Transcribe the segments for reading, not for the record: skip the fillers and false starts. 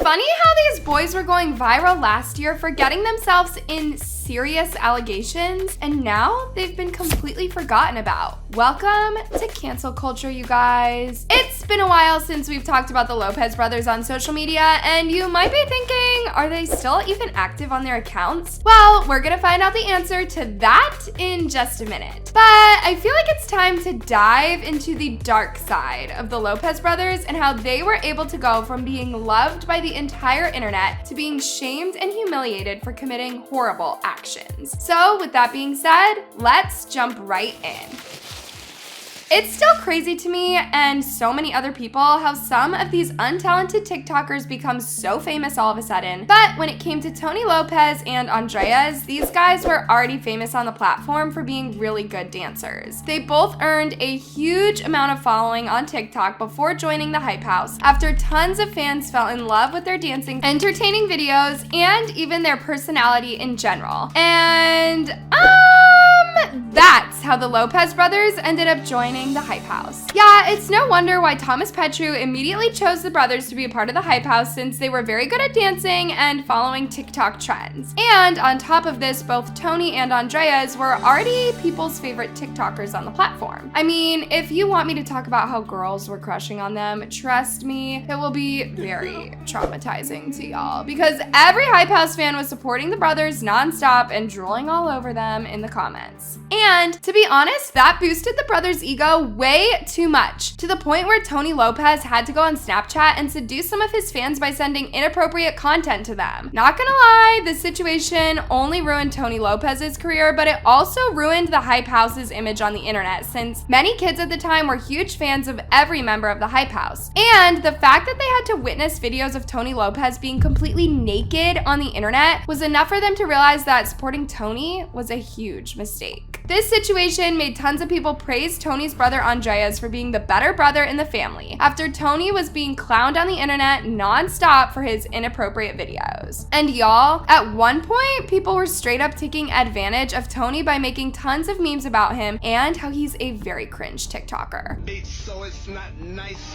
funny how these boys were going viral last year for getting themselves in serious allegations, and now they've been completely forgotten about. Welcome to cancel culture, you guys. It's been a while since we've talked about the Lopez brothers on social media, and you might be thinking, are they still even active on their accounts? Well, we're gonna find out the answer to that in just a minute. But I feel like it's time to dive into the dark side of the Lopez brothers and how they were able to go from being loved by the entire internet to being shamed and humiliated for committing horrible actions. So with that being said, let's jump right in. It's still crazy to me and so many other people how some of these untalented TikTokers become so famous all of a sudden. But when it came to Tony Lopez and Andreas, these guys were already famous on the platform for being really good dancers. They both earned a huge amount of following on TikTok before joining the Hype House, after tons of fans fell in love with their dancing, entertaining videos, and even their personality in general. And that's how the Lopez brothers ended up joining the Hype House. Yeah, it's no wonder why Thomas Petru immediately chose the brothers to be a part of the Hype House, since they were very good at dancing and following TikTok trends. And on top of this, both Tony and Andreas were already people's favorite TikTokers on the platform. I mean, if you want me to talk about how girls were crushing on them, trust me, it will be very traumatizing to y'all, because every Hype House fan was supporting the brothers nonstop and drooling all over them in the comments. And to be honest, that boosted the brothers' ego way too much, to the point where Tony Lopez had to go on Snapchat and seduce some of his fans by sending inappropriate content to them. Not gonna lie, this situation only ruined Tony Lopez's career, but it also ruined the Hype House's image on the internet, since many kids at the time were huge fans of every member of the Hype House. And the fact that they had to witness videos of Tony Lopez being completely naked on the internet was enough for them to realize that supporting Tony was a huge mistake. This situation made tons of people praise Tony's brother Andreas for being the better brother in the family, after Tony was being clowned on the internet non-stop for his inappropriate videos. And y'all, at one point, people were straight up taking advantage of Tony by making tons of memes about him and how he's a very cringe TikToker. So it's not nice.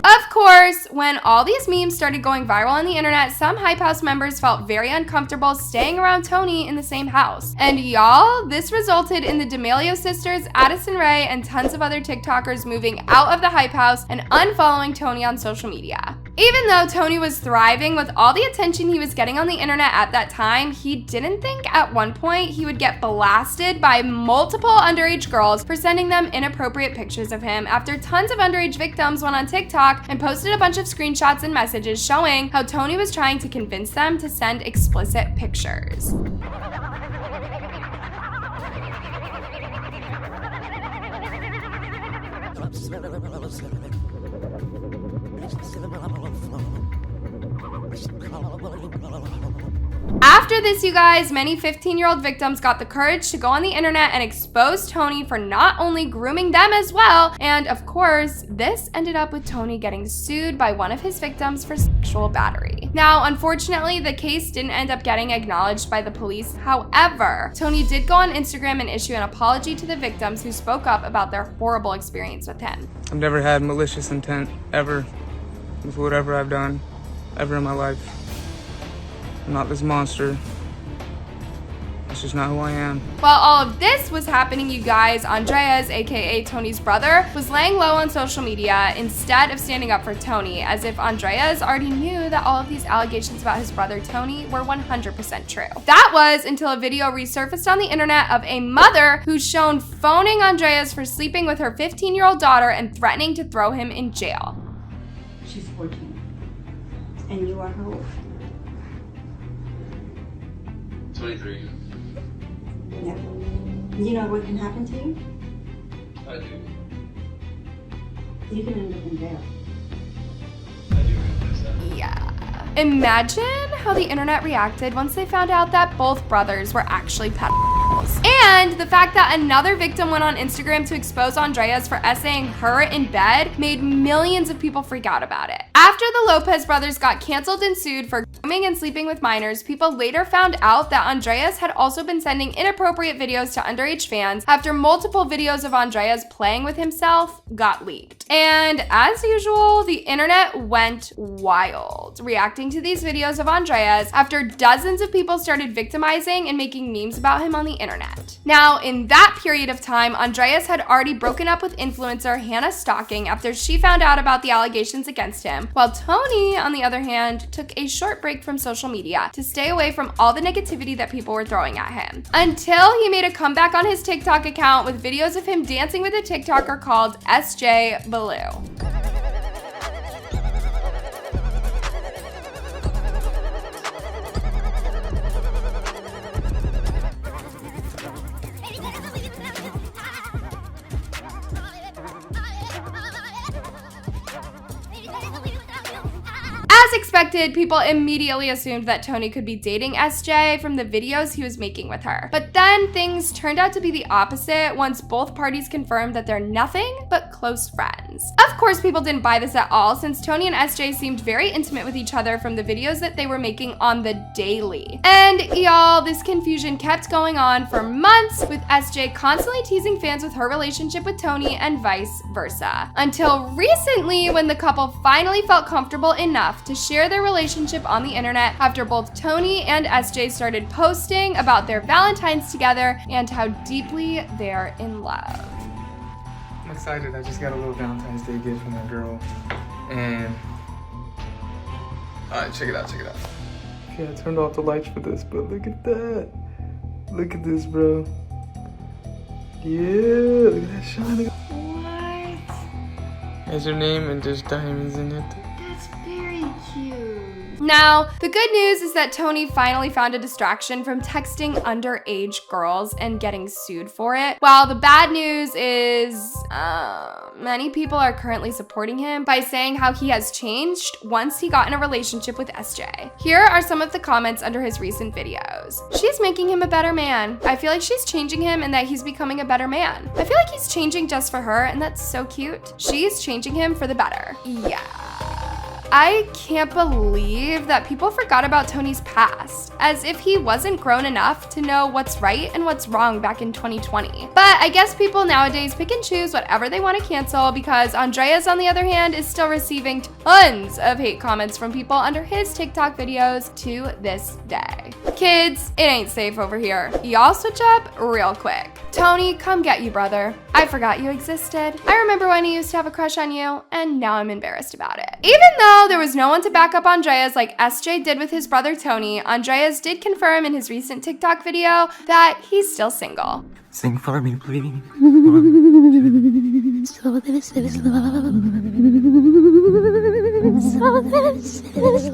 Of course, when all these memes started going viral on the internet, some Hype House members felt very uncomfortable staying around Tony in the same house. And y'all, this resulted in the D'Amelio sisters, Addison Rae, and tons of other TikTokers moving out of the Hype House and unfollowing Tony on social media. Even though Tony was thriving with all the attention he was getting on the internet at that time, he didn't think at one point he would get blasted by multiple underage girls for sending them inappropriate pictures of him, after tons of underage victims went on TikTok and posted a bunch of screenshots and messages showing how Tony was trying to convince them to send explicit pictures. After this, you guys, many 15-year-old victims got the courage to go on the internet and expose Tony for not only grooming them as well, and of course, this ended up with Tony getting sued by one of his victims for sexual battery. Now, unfortunately, the case didn't end up getting acknowledged by the police. However, Tony did go on Instagram and issue an apology to the victims who spoke up about their horrible experience with him. I've never had malicious intent, ever, with whatever I've done, ever in my life. I'm not this monster. That's just not who I am. While all of this was happening, you guys, Andreas, aka Tony's brother, was laying low on social media instead of standing up for Tony, as if Andreas already knew that all of these allegations about his brother Tony were 100% true. That was until a video resurfaced on the internet of a mother who's shown phoning Andreas for sleeping with her 15-year-old daughter and threatening to throw him in jail. She's 14. And you are how old? 23. Yeah. You know what can happen to you? I do. You can end up in jail. I do realize that. Yeah. Imagine how the internet reacted once they found out that both brothers were actually pedophiles. And the fact that another victim went on Instagram to expose Andreas for essaying her in bed made millions of people freak out about it. After the Lopez brothers got canceled and sued for grooming and sleeping with minors, people later found out that Andreas had also been sending inappropriate videos to underage fans after multiple videos of Andreas playing with himself got leaked. And as usual, the internet went wild, reacting to these videos of Andreas after dozens of people started victimizing and making memes about him on the internet. Now, in that period of time, Andreas had already broken up with influencer Hannah Stocking after she found out about the allegations against him, while Tony, on the other hand, took a short break from social media to stay away from all the negativity that people were throwing at him, until he made a comeback on his TikTok account with videos of him dancing with a TikToker called SJ Baloo. As expected, people immediately assumed that Tony could be dating SJ from the videos he was making with her. But then things turned out to be the opposite once both parties confirmed that they're nothing but close friends. Of course, people didn't buy this at all, since Tony and SJ seemed very intimate with each other from the videos that they were making on the daily. And y'all, this confusion kept going on for months, with SJ constantly teasing fans with her relationship with Tony and vice versa. Until recently, when the couple finally felt comfortable enough to share their relationship on the internet after both Tony and SJ started posting about their Valentines together and how deeply they're in love. I'm excited. I just got a little Valentine's Day gift from my girl. And alright, check it out, check it out. Okay, I turned off the lights for this, but look at that. Look at this, bro. Yeah, look at that shine. What? There's her name and there's diamonds in it. That's very cute. Now, the good news is that Tony finally found a distraction from texting underage girls and getting sued for it, while the bad news is many people are currently supporting him by saying how he has changed once he got in a relationship with SJ. Here are some of the comments under his recent videos. She's making him a better man. I feel like she's changing him and that he's becoming a better man. I feel like he's changing just for her, and that's so cute. She's changing him for the better. Yeah. I can't believe that people forgot about Tony's past, as if he wasn't grown enough to know what's right and what's wrong back in 2020. But I guess people nowadays pick and choose whatever they want to cancel, because Andreas, on the other hand, is still receiving tons of hate comments from people under his TikTok videos to this day. Kids, it ain't safe over here. Y'all switch up real quick. Tony, come get you, brother. I forgot you existed. I remember when he used to have a crush on you, and now I'm embarrassed about it. Even though there was no one to back up Andreas like SJ did with his brother Tony, Andreas did confirm in his recent TikTok video that he's still single. Sing for me, please. So this is love. So this is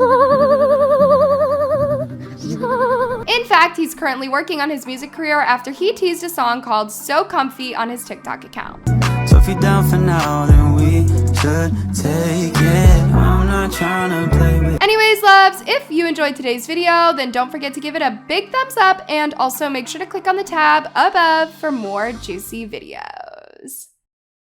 love. In fact, he's currently working on his music career after he teased a song called So Comfy on his TikTok account. So if you're down for now, then we should take it. I'm not trying to play with. Anyways, loves, if you enjoyed today's video, then don't forget to give it a big thumbs up, and also make sure to click on the tab above for more juicy videos.